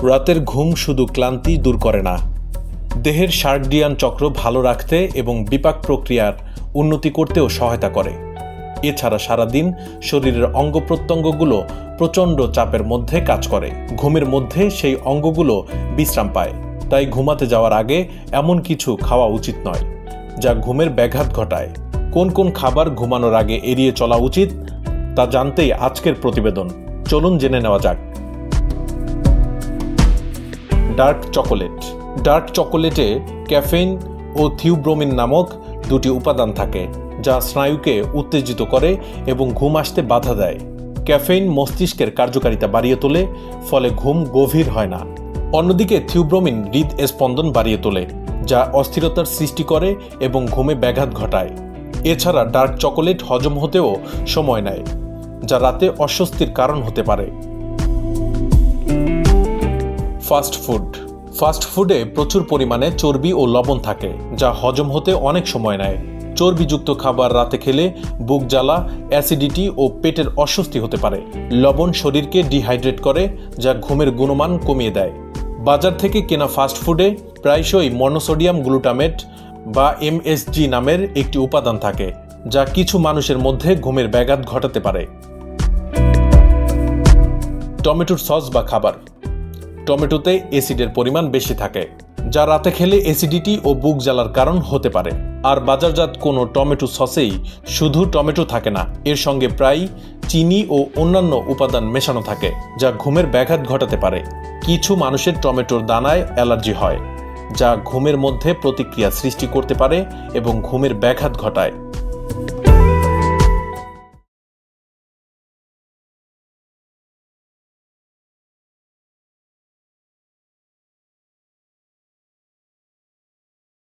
রাতের ঘুম শুধু ক্লান্তি দূর করে না, দেহের সার্কডিয়ান চক্র ভালো রাখতে এবং বিপাক প্রক্রিয়ার উন্নতি করতেও সহায়তা করে। এছাড়া সারাদিন শরীরের অঙ্গ প্রত্যঙ্গগুলো প্রচণ্ড চাপের মধ্যে কাজ করে। ঘুমের মধ্যে সেই অঙ্গগুলো বিশ্রাম পায়। তাই ঘুমাতে যাওয়ার আগে এমন কিছু খাওয়া উচিত নয় যা ঘুমের ব্যাঘাত ঘটায়। কোন কোন খাবার ঘুমানোর আগে এড়িয়ে চলা উচিত তা জানতেই আজকের প্রতিবেদন। চলুন জেনে নেওয়া যাক। Dark chocolate. ডার্ক চকোলেটে ক্যাফেইন ও থিওব্রোমিন নামক দুটি উপাদান থাকে যা স্নায়ুকে উত্তেজিত করে এবং ঘুম আসতে বাধা দেয়। ক্যাফেইন মস্তিষ্কের কার্যকারিতা বাড়িয়ে তোলে, ফলে ঘুম গভীর হয় না। অন্যদিকে থিওব্রোমিন হৃদস্পন্দন বাড়িয়ে তোলে, যা অস্থিরতার সৃষ্টি করে এবং ঘুমে ব্যাঘাত ঘটায়। এছাড়া ডার্ক চকোলেট হজম হতেও সময় নেয়, যা রাতে অস্বস্তির কারণ হতে পারে। Fast food. ফাস্ট ফুডে প্রচুর পরিমাণে চর্বি ও লবণ থাকে, যা হজম হতে অনেক সময় নেয়। চর্বিযুক্ত খাবার রাতে খেলে বুক জ্বালা, অ্যাসিডিটি ও পেটের অস্বস্তি হতে পারে। লবণ শরীরকে ডিহাইড্রেট করে, যা ঘুমের গুণমান কমিয়ে দেয়। বাজার থেকে কেনা ফাস্ট ফুডে প্রায়শই মনোসোডিয়াম গ্লুটামেট বা MSG নামের একটি উপাদান থাকে, যা কিছু মানুষের মধ্যে ঘুমের ব্যাঘাত ঘটাতে পারে। টমেটোর সস বা খাবার। টমেটোতে অ্যাসিডের পরিমাণ বেশি থাকে, যা রাতে খেলে অ্যাসিডিটি ও বুক জ্বালার কারণ হতে পারে। আর বাজারজাত কোনো টমেটো সসেই শুধু টমেটো থাকে না, এর সঙ্গে প্রায় চিনি ও অন্যান্য উপাদান মেশানো থাকে, যা ঘুমের ব্যাঘাত ঘটাতে পারে। কিছু মানুষের টমেটোর দানায় অ্যালার্জি হয়, যা ঘুমের মধ্যে প্রতিক্রিয়া সৃষ্টি করতে পারে এবং ঘুমের ব্যাঘাত ঘটায়।